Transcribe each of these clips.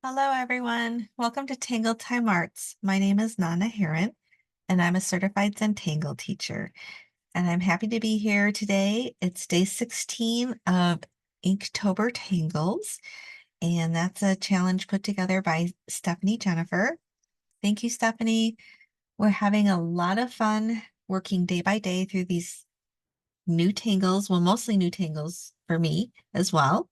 Hello, everyone. Welcome to Tangle Time Arts. My name is Nana Heron, and I'm a certified Zentangle teacher. And I'm happy to be here today. It's day 16 of Inktober Tangles, and that's a challenge put together by Stephanie Jennifer. Thank you, Stephanie. We're having a lot of fun working day by day through these new tangles, well, mostly new tangles for me as well.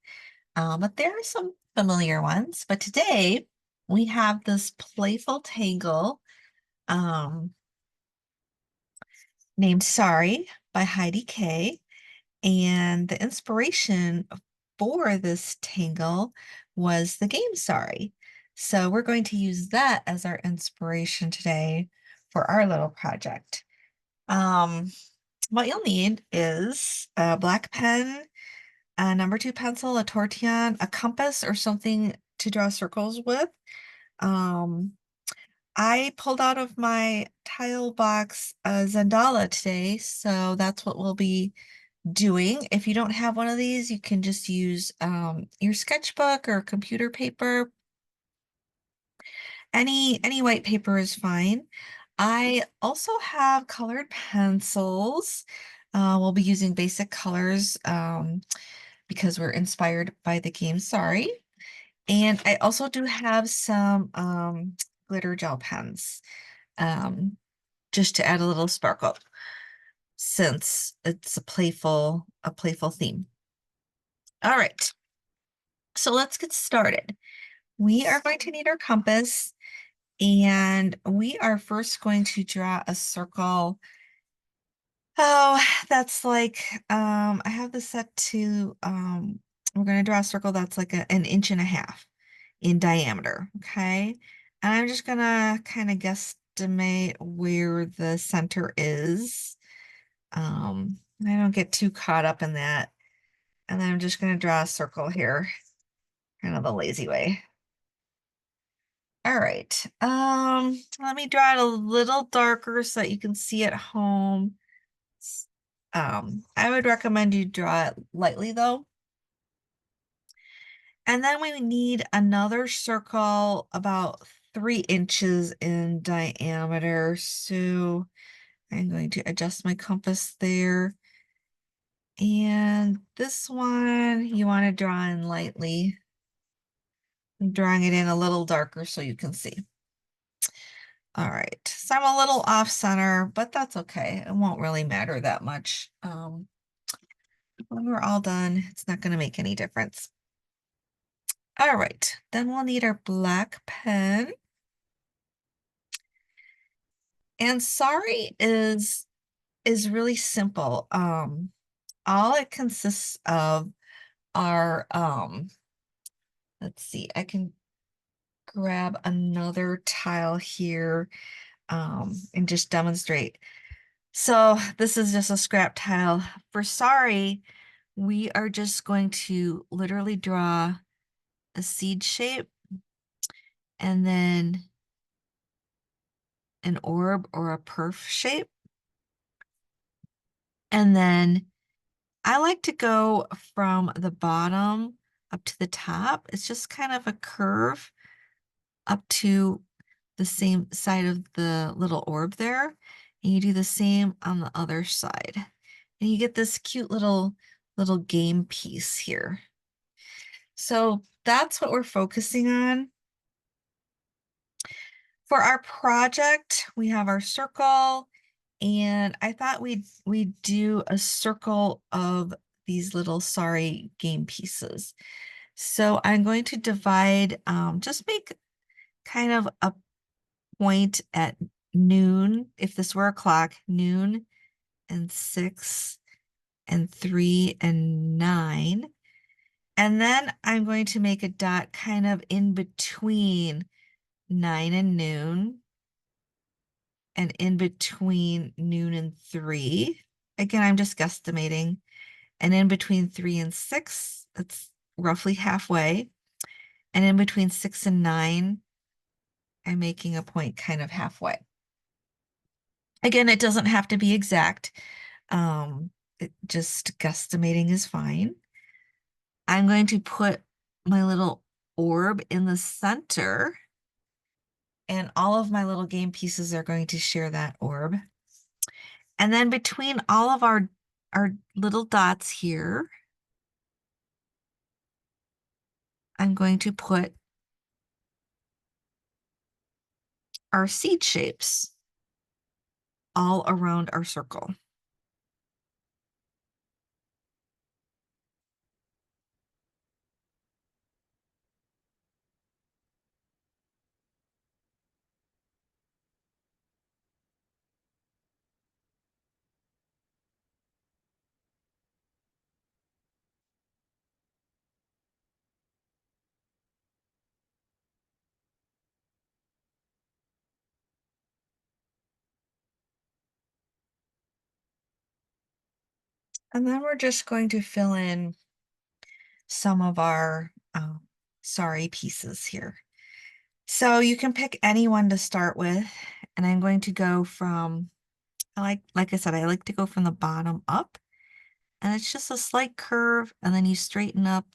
But there are some familiar ones. But today we have this playful tangle um, named Sorry by Heidi Kay. And the inspiration for this tangle was the game Sorry. So we're going to use that as our inspiration today for our little project. Um, what you'll need is a black pen, a number 2 pencil, a tortillon, a compass, or something to draw circles with. Um, I pulled out of my tile box a Zendala today, so that's what we'll be doing. If you don't have one of these, you can just use your sketchbook or computer paper. Any white paper is fine. I also have colored pencils. We'll be using basic colors because we're inspired by the game, sorry. And I also do have some glitter gel pens um, just to add a little sparkle since it's a playful theme. All right, so let's get started. We are going to need our compass, and we are first going to draw a circle. Oh, that's like, I have this set to, we're going to draw a circle that's like an inch and a half in diameter, okay? And I'm just going to kind of guesstimate where the center is. I don't get too caught up in that. And then I'm just going to draw a circle here, kind of the lazy way. All right. Let me draw it a little darker so that you can see at home. I would recommend you draw it lightly though. And then we need another circle about 3 inches in diameter. So I'm going to adjust my compass there. And this one you want to draw in lightly. I'm drawing it in a little darker so you can see. All right, so I'm a little off center, but that's okay. It won't really matter that much. When we're all done, it's not going to make any difference. All right, then we'll need our black pen. And sorry is really simple. All it consists of are let's see, I can grab another tile here and just demonstrate. So this is just a scrap tile. For sorry, we are just going to literally draw a seed shape and then an orb or a perf shape. And then I like to go from the bottom up to the top. It's just kind of a curve up to the same side of the little orb there. And you do the same on the other side. And you get this cute little game piece here. So that's what we're focusing on. For our project, we have our circle, and I thought we'd do a circle of these little sorry game pieces. So I'm going to divide, just make kind of a point at noon, if this were a clock, noon and 6 and 3 and 9. And then I'm going to make a dot kind of in between 9 and noon and in between noon and 3. Again, I'm just guesstimating. And in between 3 and 6, it's roughly halfway. And in between 6 and 9, I'm making a point kind of halfway. Again, it doesn't have to be exact. Just guesstimating is fine. I'm going to put my little orb in the center. And all of my little game pieces are going to share that orb. And then between all of our little dots here, I'm going to put our seed shapes all around our circle. And then we're just going to fill in some of our sorry pieces here. So you can pick any one to start with, and I'm going to go from, like I said, I like to go from the bottom up, and it's just a slight curve, and then you straighten up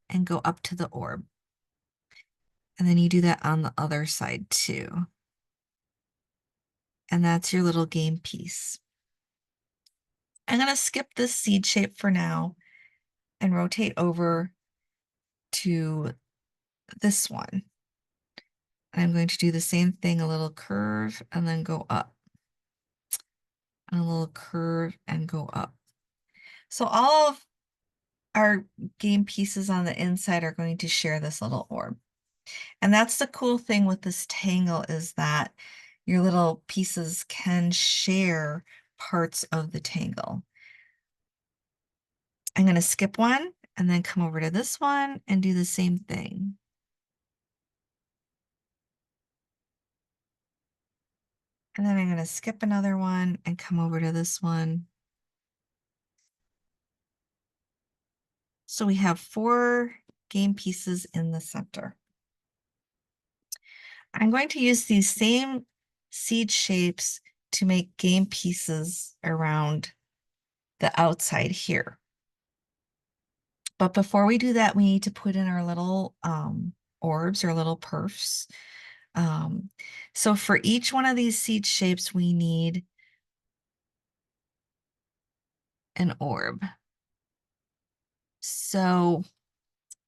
and go up to the orb. And then you do that on the other side too. And that's your little game piece. I'm going to skip this seed shape for now and rotate over to this one. And I'm going to do the same thing, a little curve and then go up. And a little curve and go up. So all of our game pieces on the inside are going to share this little orb. And that's the cool thing with this tangle, is that your little pieces can share parts of the tangle. I'm going to skip one and then come over to this one and do the same thing. And then I'm going to skip another one and come over to this one. So we have 4 game pieces in the center. I'm going to use these same seed shapes to make game pieces around the outside here. But before we do that, we need to put in our little orbs or little perfs. So for each one of these seed shapes, we need an orb. So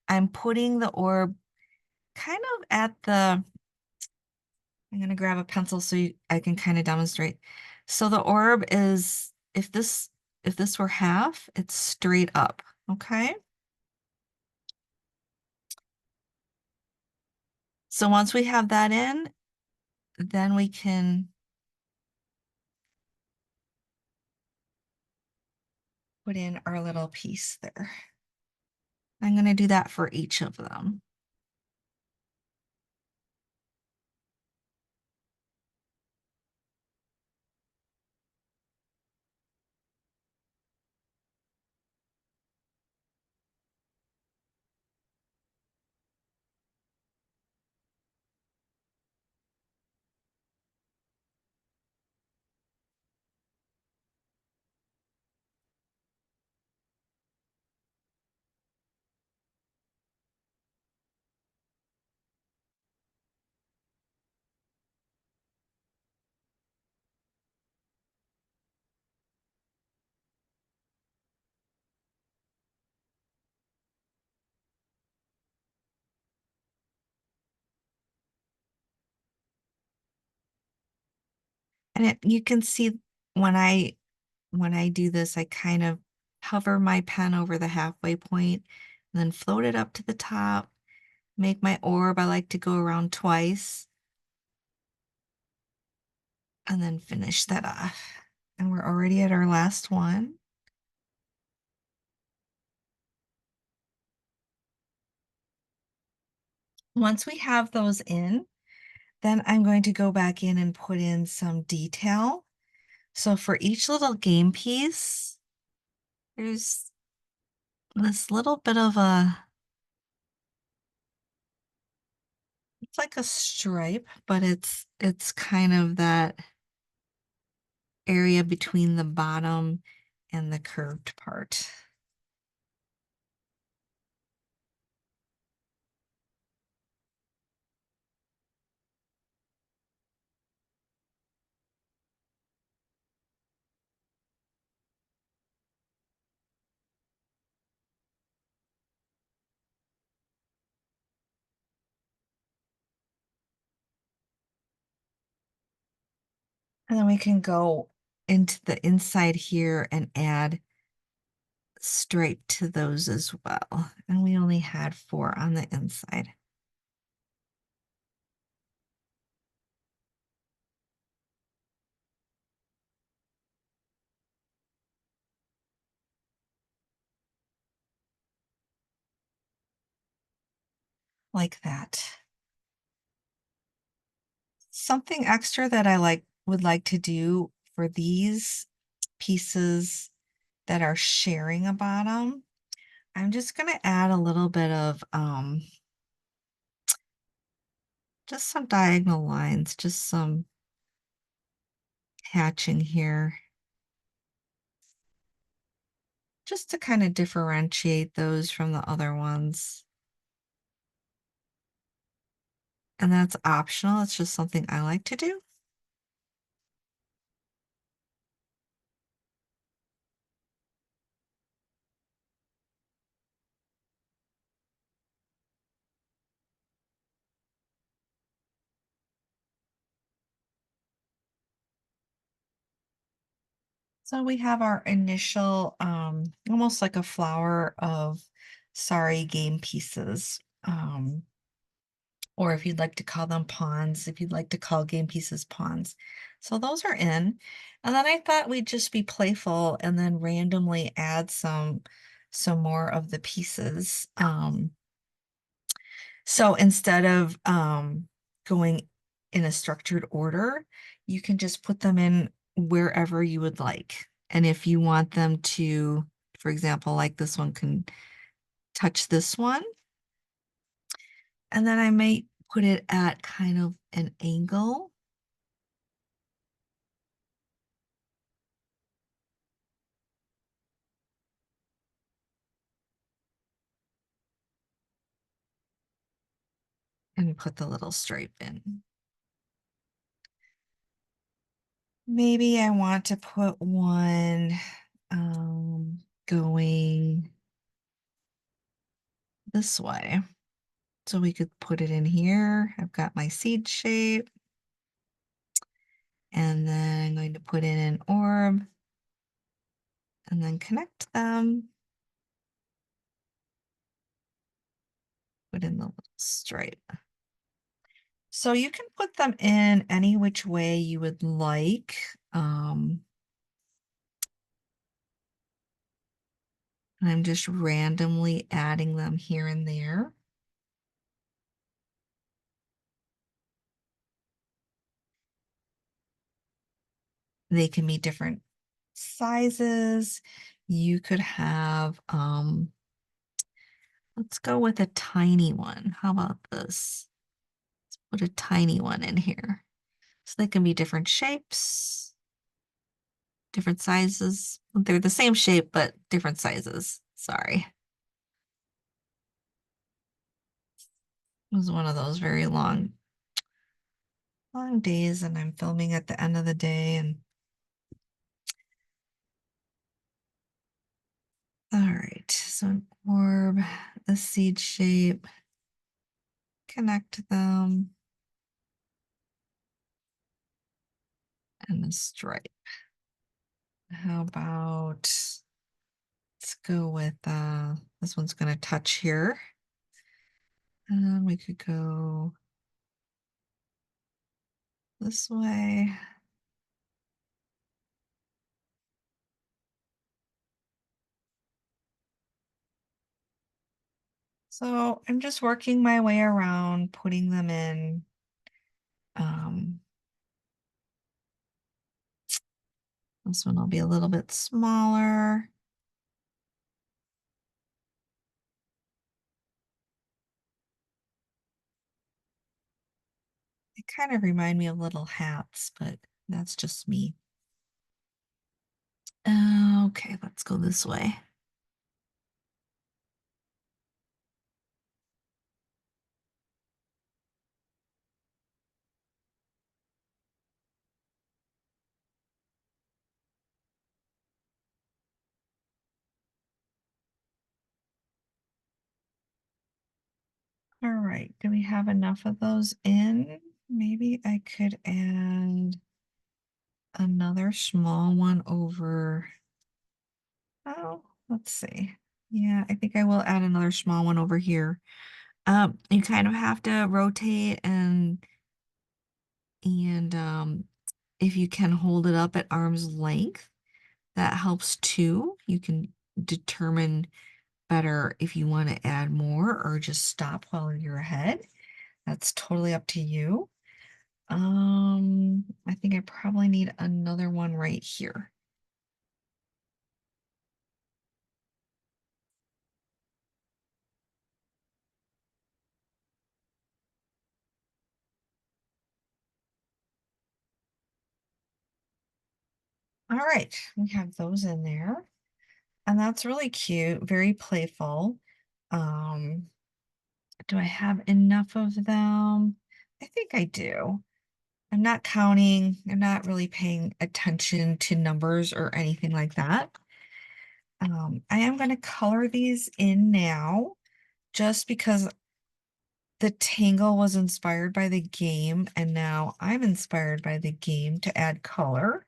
I'm putting the orb kind of at the, I'm going to grab a pencil so I can kind of demonstrate. So the orb is, if this were half, it's straight up, okay? So once we have that in, then we can put in our little piece there. I'm going to do that for each of them. And you can see when I do this, I kind of hover my pen over the halfway point and then float it up to the top, make my orb. I like to go around twice and then finish that off. And we're already at our last one. Once we have those in, then I'm going to go back in and put in some detail. So for each little game piece, there's this little bit of it's like a stripe, but it's kind of that area between the bottom and the curved part. And then we can go into the inside here and add stripe to those as well. And we only had 4 on the inside. Like that. Something extra that I would like to do for these pieces that are sharing a bottom, I'm just gonna add a little bit of just some diagonal lines, just some hatching here, just to kind of differentiate those from the other ones. And that's optional, it's just something I like to do. So we have our initial, almost like a flower of sorry game pieces. Or if you'd like to call them pawns, if you'd like to call game pieces pawns. So those are in. And then I thought we'd just be playful and then randomly add some more of the pieces. So instead of going in a structured order, you can just put them in wherever you would like. And if you want them to, for example, like this one can touch this one, and then I might put it at kind of an angle. And put the little stripe in. Maybe I want to put one going this way. So we could put it in here. I've got my seed shape. And then I'm going to put in an orb and then connect them. Put in the little stripe. So you can put them in any which way you would like. I'm just randomly adding them here and there. They can be different sizes. You could have, let's go with a tiny one. How about this? Let's put a tiny one in here. So they can be different shapes, different sizes. They're the same shape, but different sizes. Sorry. It was one of those very long days, and I'm filming at the end of the day. And all right, so an orb, a seed shape, connect them, and a stripe. How about, let's go with this one's gonna touch here. And we could go this way. So I'm just working my way around, putting them in. This one will be a little bit smaller. They kind of remind me of little hats, but that's just me. Okay, let's go this way. All right, do we have enough of those in? Maybe I could add another small one over. Oh, let's see. Yeah, I think I will add another small one over here. You kind of have to rotate and if you can hold it up at arm's length, that helps too. You can determine better if you want to add more or just stop while you're ahead. That's totally up to you. I think I probably need another one right here. All right, we have those in there. And that's really cute, very playful. Um, do I have enough of them? I think I do. I'm not counting. I'm not really paying attention to numbers or anything like that. I am going to color these in now just because the Tangle was inspired by the game, and now I'm inspired by the game to add color.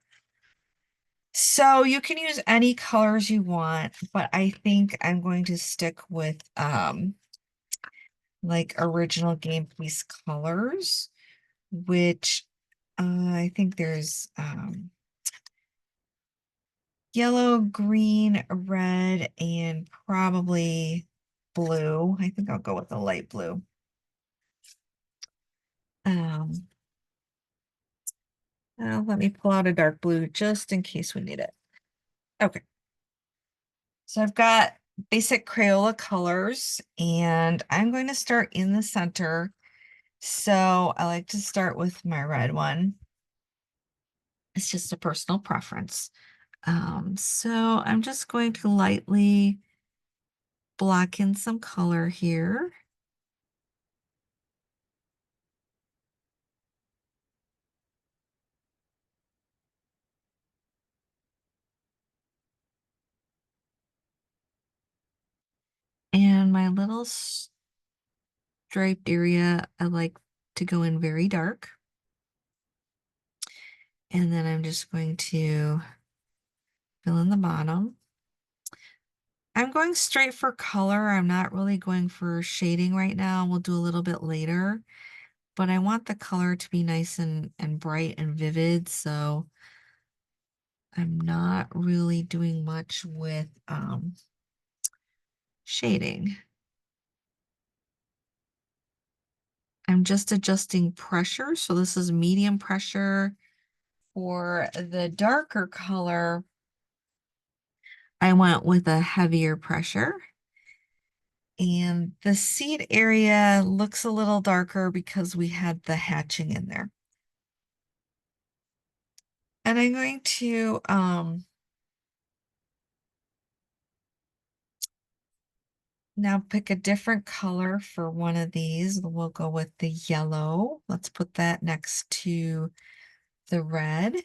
So you can use any colors you want, but I think I'm going to stick with like original game piece colors, which I think there's yellow, green, red, and probably blue. I think I'll go with the light blue. Um, Let me pull out a dark blue just in case we need it. Okay. So I've got basic Crayola colors, and I'm going to start in the center. So I like to start with my red one. It's just a personal preference. So I'm just going to lightly block in some color here. And my little striped area, I like to go in very dark. And then I'm just going to fill in the bottom. I'm going straight for color. I'm not really going for shading right now. We'll do a little bit later, but I want the color to be nice and bright and vivid. So I'm not really doing much with shading. I'm just adjusting pressure. So this is medium pressure. For the darker color, I went with a heavier pressure. And the seed area looks a little darker because we had the hatching in there. And I'm going to now pick a different color for one of these. We'll go with the yellow. Let's put that next to the red.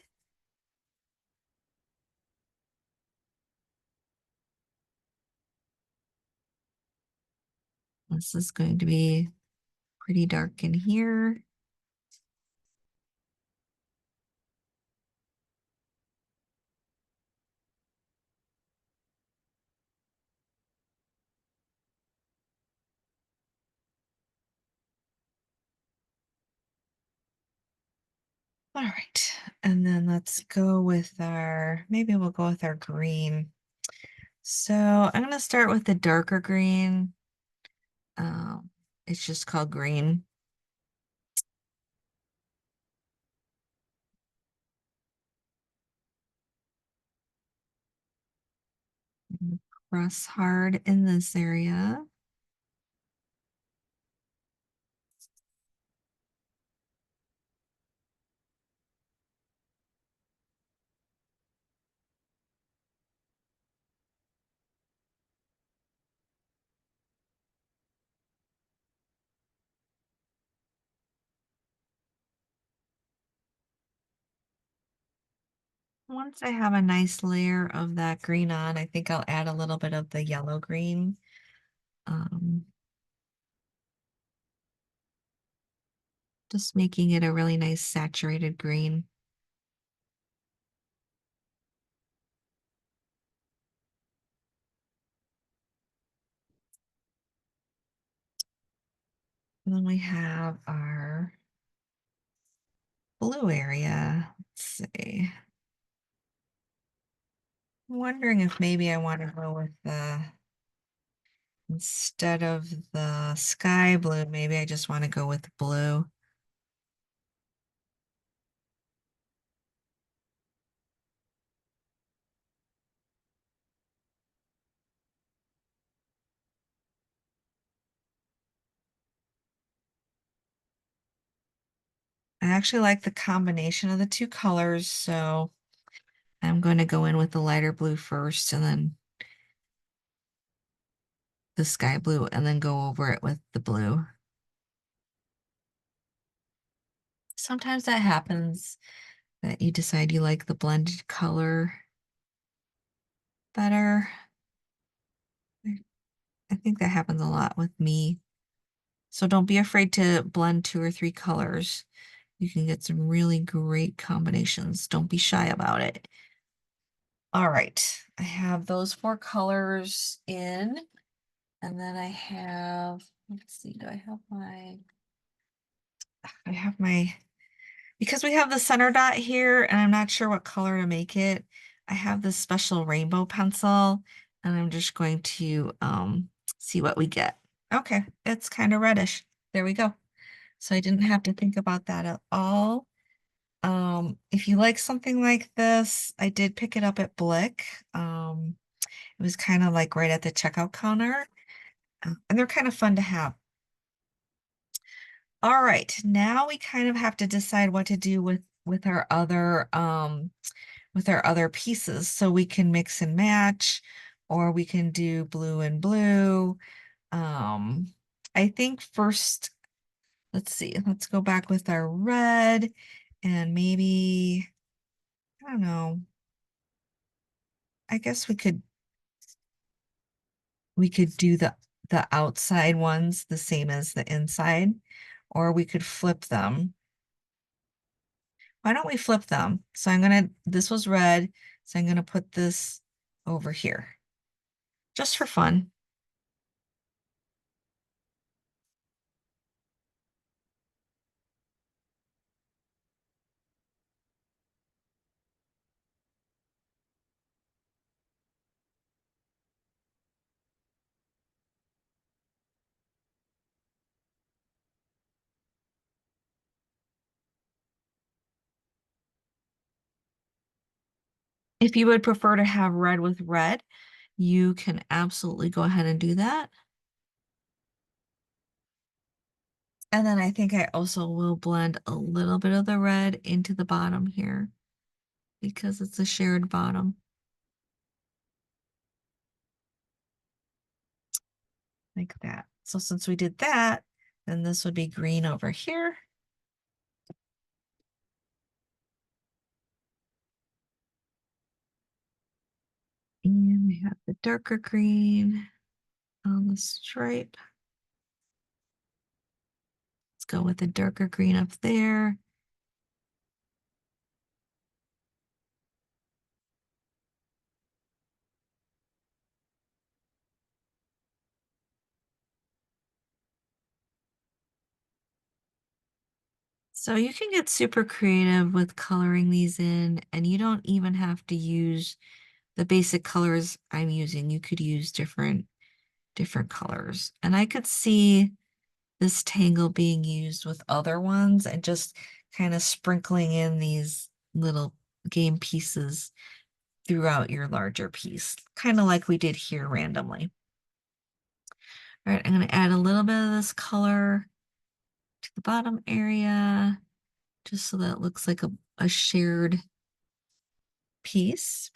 This is going to be pretty dark in here. All right, and then let's go with maybe we'll go with our green. So I'm going to start with the darker green. Um, it's just called green. Press hard in this area. Once I have a nice layer of that green on, I think I'll add a little bit of the yellow green. Um, just making it a really nice saturated green. And then we have our blue area. Let's see. I'm wondering if maybe I want to go with instead of the sky blue, maybe I just want to go with blue. I actually like the combination of the two colors, so I'm going to go in with the lighter blue first and then the sky blue and then go over it with the blue. Sometimes that happens that you decide you like the blended color better. I think that happens a lot with me. So don't be afraid to blend two or three colors. You can get some really great combinations. Don't be shy about it. All right, I have those four colors in, and then I have, let's see, do I have my, because we have the center dot here, and I'm not sure what color to make it, I have this special rainbow pencil, and I'm just going to see what we get. Okay, it's kind of reddish. There we go. So I didn't have to think about that at all. If you like something like this, I did pick it up at Blick. It was kind of like right at the checkout counter, and they're kind of fun to have. All right, now we kind of have to decide what to do with our other pieces. So we can mix and match, or we can do blue and blue. I think first, let's see, let's go back with our red and maybe, I don't know. I guess we could do the outside ones the same as the inside, or we could flip them. Why don't we flip them? So this was red, so I'm gonna put this over here, just for fun. If you would prefer to have red with red, you can absolutely go ahead and do that. And then I think I also will blend a little bit of the red into the bottom here because it's a shared bottom. Like that. So since we did that, then this would be green over here. And we have the darker green on the stripe. Let's go with the darker green up there. So you can get super creative with coloring these in, and you don't even have to use the basic colors I'm using. You could use different colors. And I could see this tangle being used with other ones and just kind of sprinkling in these little game pieces throughout your larger piece, kind of like we did here randomly. All right, I'm going to add a little bit of this color to the bottom area, just so that it looks like a shared piece.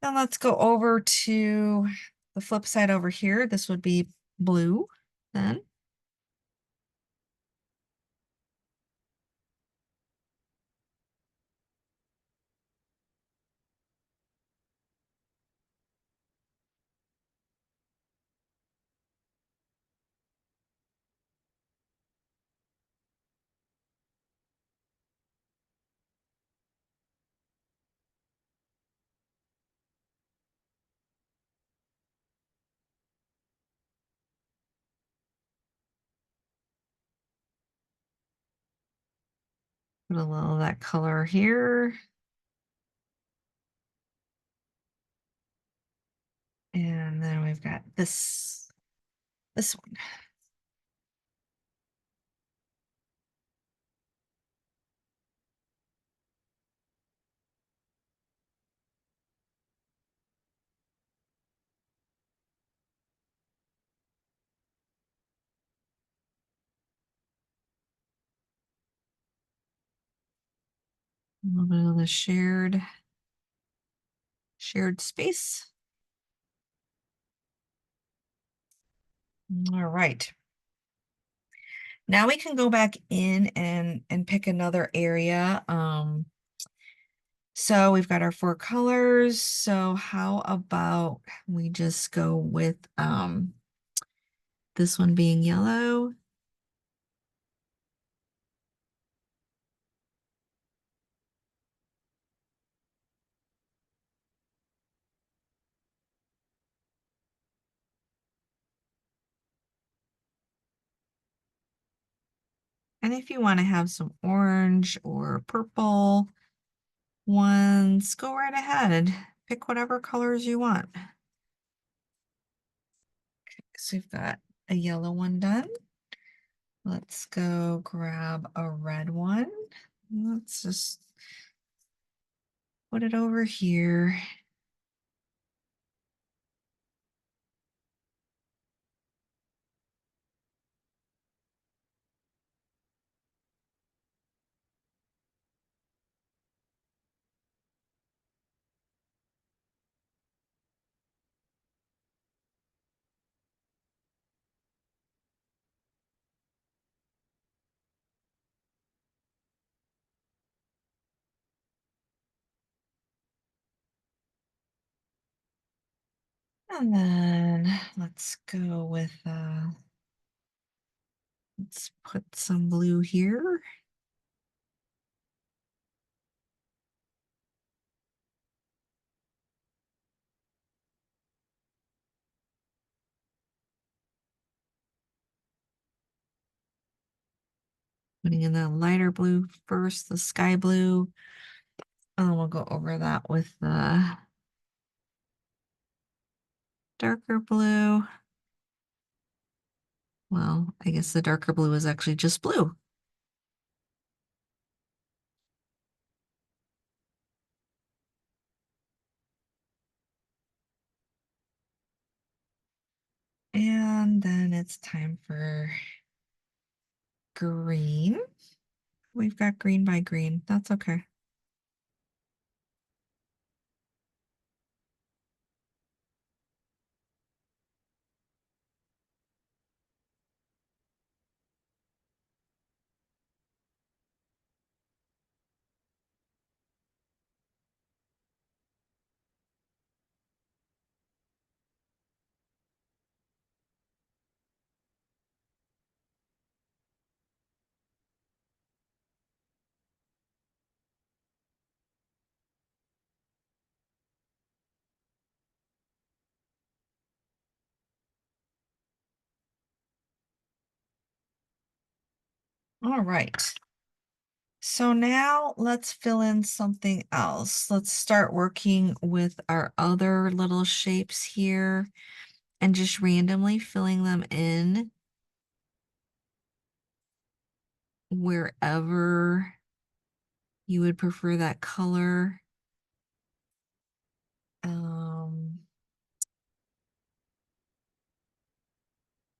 Then let's go over to the flip side over here. This would be blue then. Put a little of that color here. And then we've got this one. A little bit of the shared space. All right. Now we can go back in and pick another area. So we've got our four colors. So how about we just go with this one being yellow? And if you want to have some orange or purple ones, go right ahead. Pick whatever colors you want. So we've got a yellow one done. Let's go grab a red one. Let's just put it over here. And then let's go with, let's put some blue here. Putting in the lighter blue first, the sky blue. And then we'll go over that with the darker blue. Well, I guess the darker blue is actually just blue. And then it's time for green. We've got green by green. That's okay. All right. So now let's fill in something else. Let's start working with our other little shapes here and just randomly filling them in wherever you would prefer that color.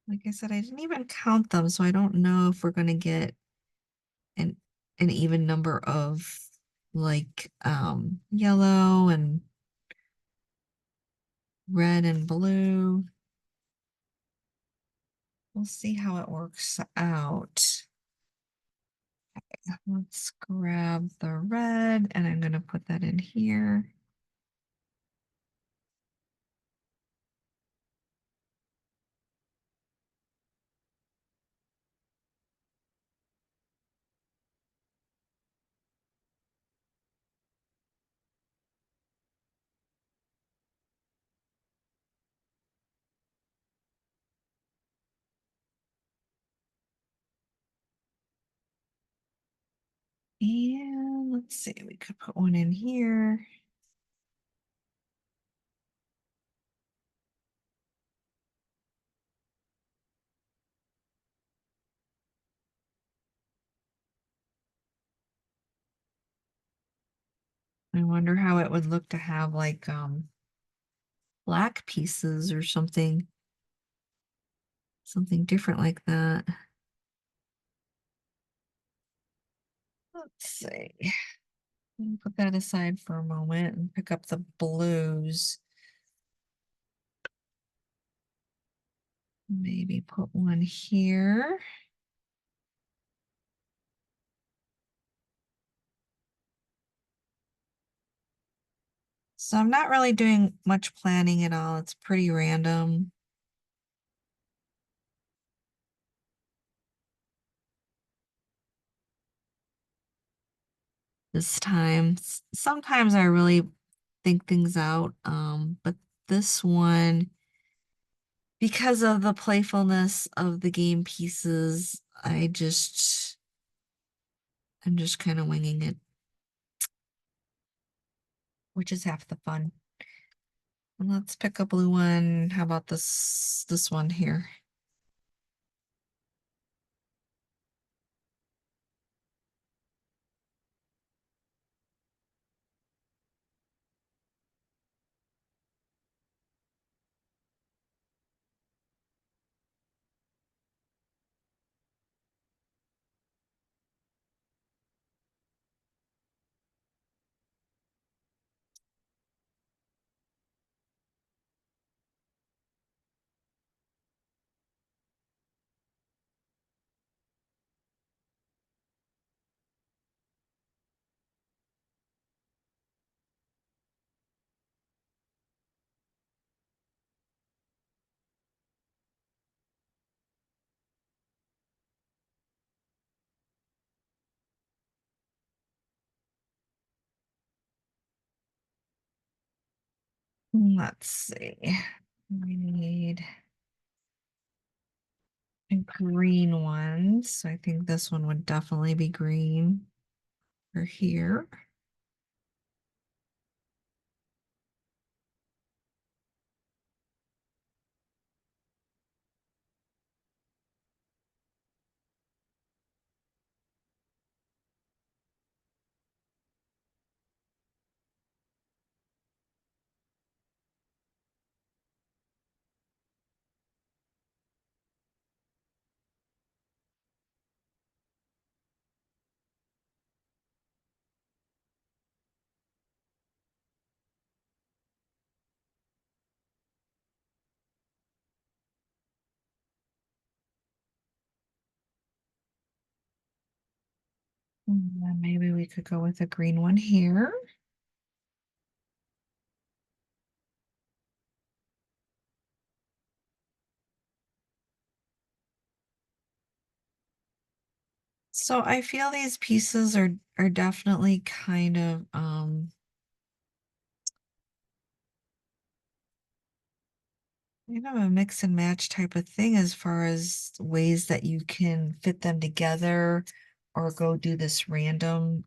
Like I said, I didn't even count them, so I don't know if we're gonna get an even number of like yellow and red and blue. We'll see how it works out. Let's grab the red and I'm going to put that in here. And let's see, we could put one in here. I wonder how it would look to have like black pieces or something different like that. Let's see. Put that aside for a moment and pick up the blues. Maybe put one here. So I'm not really doing much planning at all. It's pretty random this time. Sometimes I really think things out, but this one, because of the playfulness of the game pieces, I'm just kind of winging it, which is half the fun. And let's pick a blue one. How about this one here? Let's see. We need a green one. So I think this one would definitely be green for here. And then maybe we could go with a green one here. So I feel these pieces are definitely kind of a mix and match type of thing as far as ways that you can fit them together or go do this randomness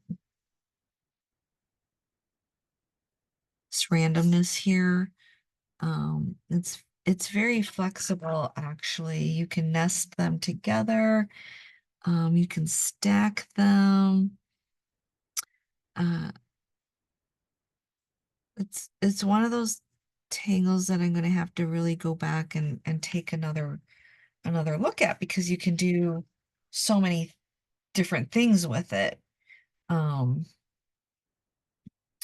here. It's very flexible actually. You can nest them together. You can stack them. Uh, it's one of those tangles that I'm going to have to really go back and take another look at because you can do so many different things with it. Um,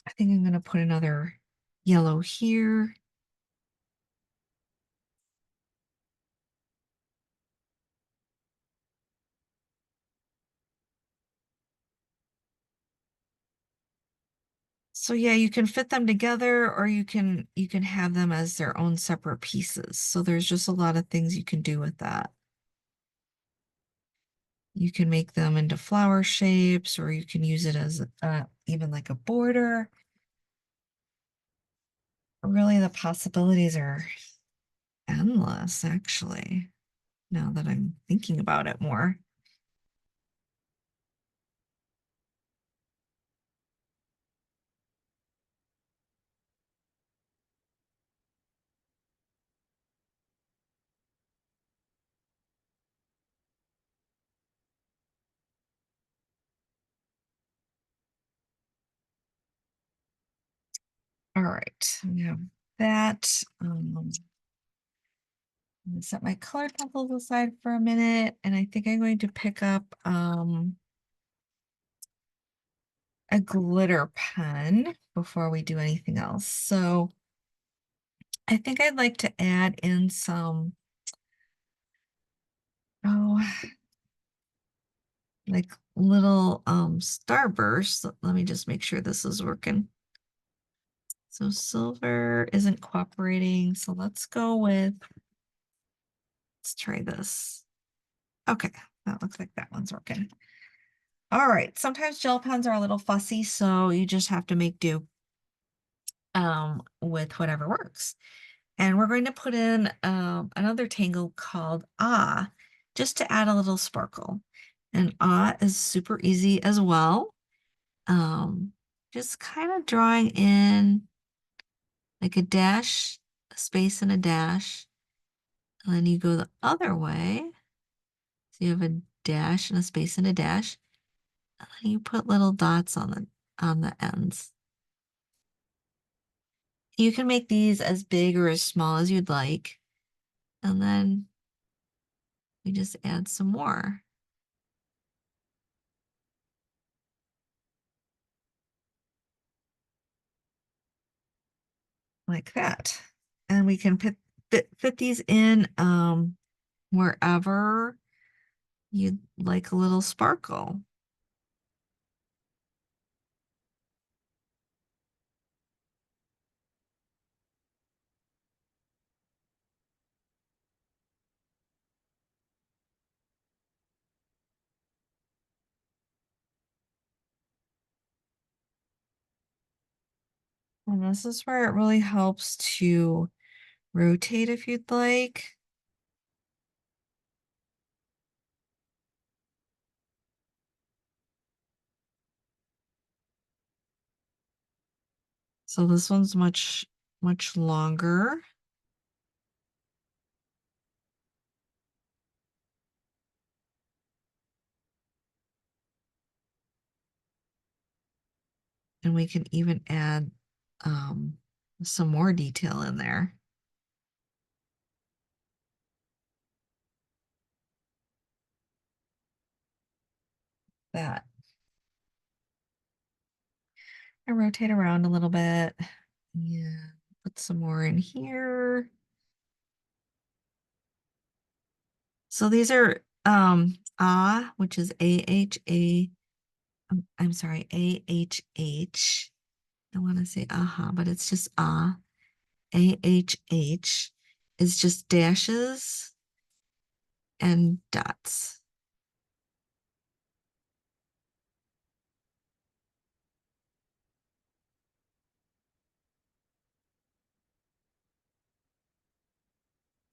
I think I'm going to put another yellow here. So yeah, you can fit them together or you can have them as their own separate pieces. So there's just a lot of things you can do with that. You can make them into flower shapes or you can use it as even like a border. Really, the possibilities are endless, actually, now that I'm thinking about it more. All right, we have that. I'm gonna set my colored pencils aside for a minute, and I think I'm going to pick up a glitter pen before we do anything else. So I think I'd like to add in some, oh, like little starbursts. Let me just make sure this is working. So silver isn't cooperating, so let's go with, let's try this. Okay, that looks like that one's working. All right, sometimes gel pens are a little fussy, so you just have to make do with whatever works. And we're going to put in another tangle called Ah, just to add a little sparkle. And Ah is super easy as well. Um, just kind of drawing in like a dash, a space and a dash. And then you go the other way. So you have a dash and a space and a dash. And then you put little dots on the ends. You can make these as big or as small as you'd like. And then we just add some more. Like that. And we can fit these in wherever you'd like a little sparkle. And this is where it really helps to rotate if you'd like. So this one's much longer. And we can even add um, some more detail in there. That. And rotate around a little bit. Yeah, put some more in here. So these are ah, which is A-H-A, I'm sorry, A-H-H. I want to say aha, but it's just ah. A-H-H is just dashes and dots.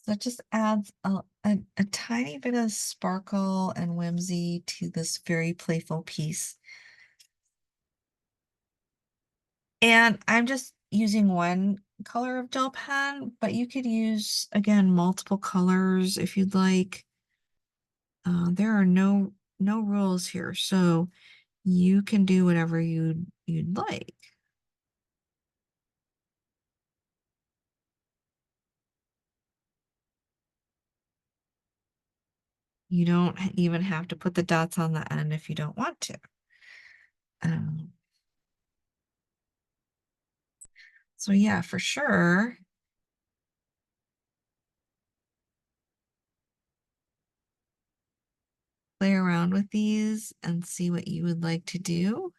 So it just adds a tiny bit of sparkle and whimsy to this very playful piece. And I'm just using one color of gel pen, but you could use, again, multiple colors if you'd like. There are no rules here, so you can do whatever you'd like. You don't even have to put the dots on the end if you don't want to. Um, so yeah, for sure, play around with these and see what you would like to do.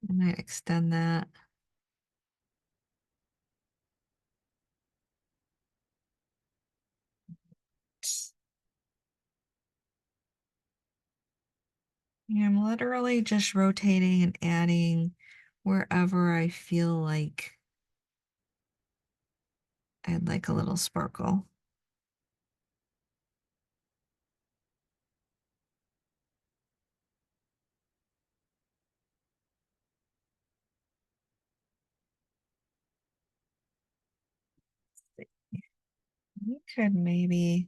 I might extend that. Yeah, I'm literally just rotating and adding wherever I feel like I'd like a little sparkle. We could maybe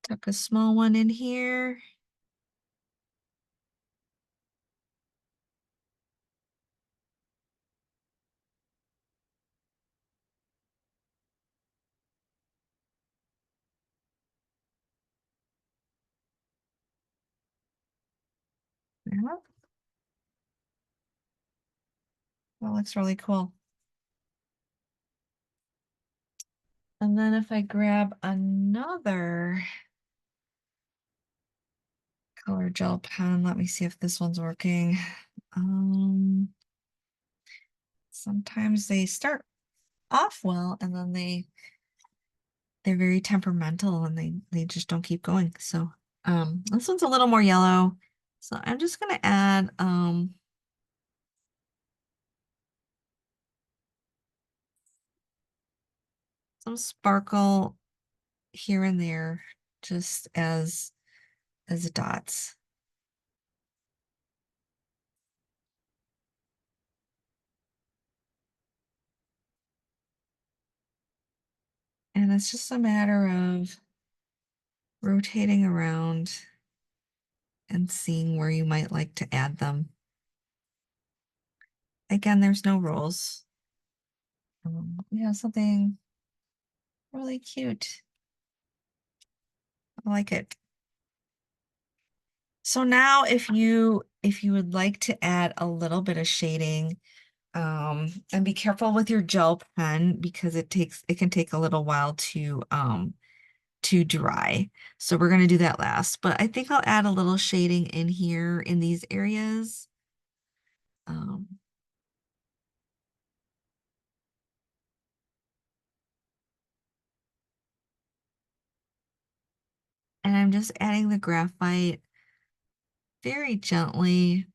tuck a small one in here. Yeah, that looks really cool. And then if I grab another color gel pen, let me see if this one's working. Um, Sometimes they start off well and then they're very temperamental and they just don't keep going. So this one's a little more yellow. So I'm just gonna add some sparkle here and there just as dots. And it's just a matter of rotating around and seeing where you might like to add them. Again, there's no rules. We have something really cute. I like it. So now if you would like to add a little bit of shading, and be careful with your gel pen because it can take a little while to dry. So we're gonna do that last, but I think I'll add a little shading in here in these areas. Um, and I'm just adding the graphite very gently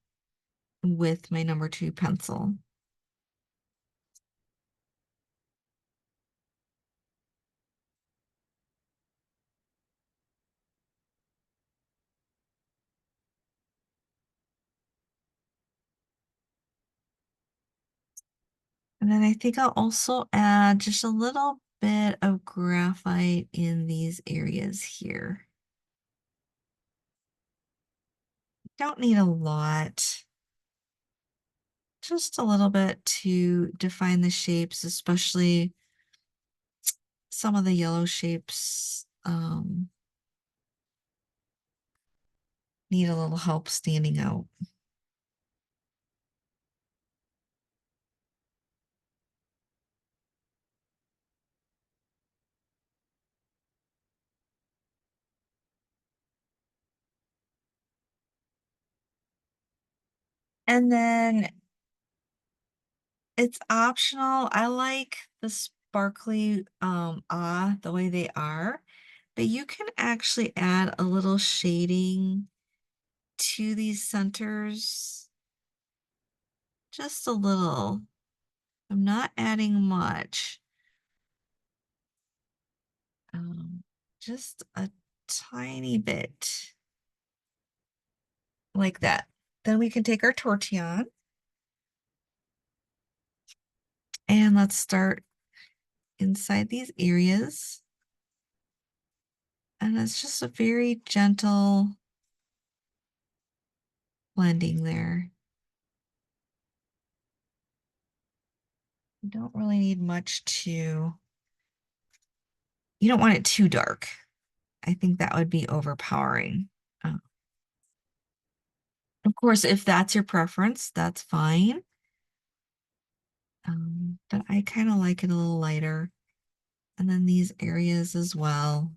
with my number 2 pencil. And then I think I'll also add just a little bit of graphite in these areas here. Don't need a lot, just a little bit to define the shapes, especially some of the yellow shapes need a little help standing out. And then it's optional. I like the sparkly the way they are, but you can actually add a little shading to these centers. Just a little. I'm not adding much. Um, just a tiny bit like that. Then we can take our tortillon and let's start inside these areas. And it's just a very gentle blending there. You don't really need much you don't want it too dark. I think that would be overpowering. Uh, of course, if that's your preference, that's fine. But I kind of like it a little lighter. And then these areas as well.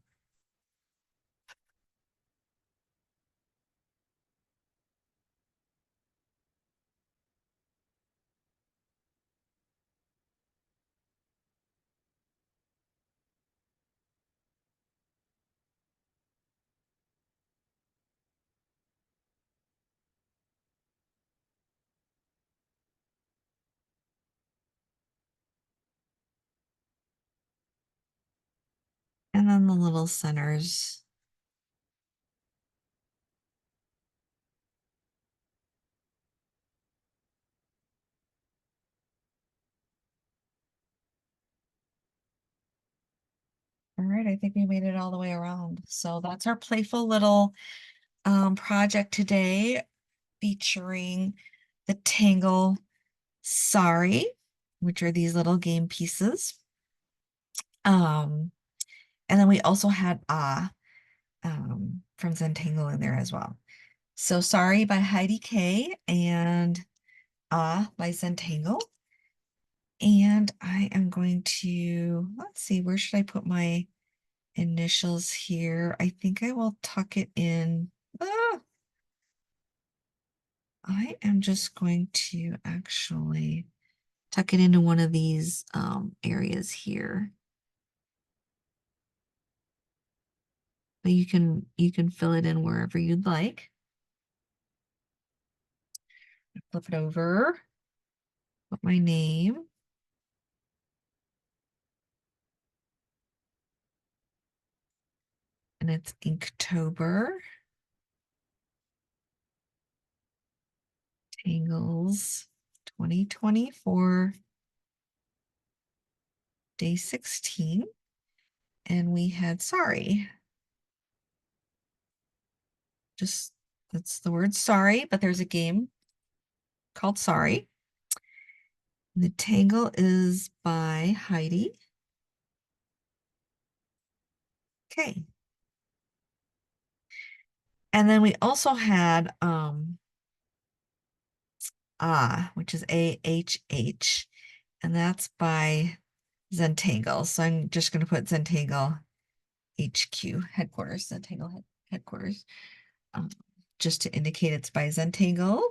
And then the little centers. All right, I think we made it all the way around. So that's our playful little project today, featuring the Tangle Sorry, which are these little game pieces. Um, and then we also had from Zentangle in there as well. So Sorry by Heidi Kay and by Zentangle. And I am going to, let's see, where should I put my initials here? I think I will tuck it in. I am just going to actually tuck it into one of these areas here. But you can fill it in wherever you'd like. Flip it over, put my name. And it's Inktober. Tangles 2024, day 16. And we had sorry. Just that's the word sorry, but there's a game called Sorry. The Tangle is by Heidi. Okay. And then we also had which is AHH, and that's by Zentangle. So I'm just going to put Zentangle HQ headquarters, Zentangle headquarters, um, just to indicate it's by Zentangle.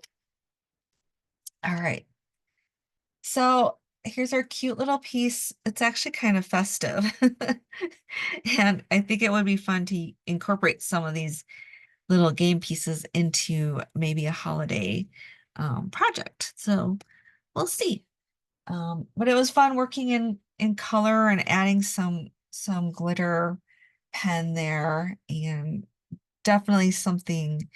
All right. So here's our cute little piece. It's actually kind of festive. And I think it would be fun to incorporate some of these little game pieces into maybe a holiday project. So we'll see. But it was fun working in color and adding some glitter pen there, and definitely something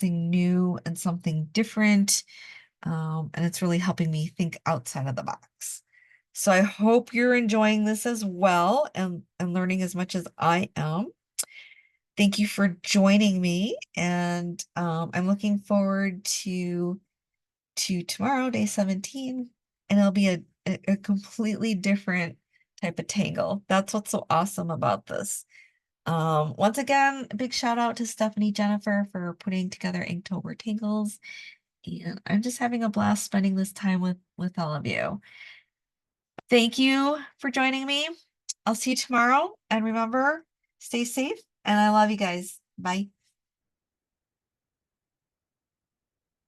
new and something different. And it's really helping me think outside of the box. So I hope you're enjoying this as well and learning as much as I am. Thank you for joining me, and I'm looking forward to tomorrow, day 17, and it'll be a completely different type of tangle. That's what's so awesome about this. Once again, a big shout out to Stephanie Jennifer for putting together Inktober Tangles, and I'm just having a blast spending this time with all of you. Thank you for joining me. I'll see you tomorrow, and remember, stay safe, and I love you guys. Bye.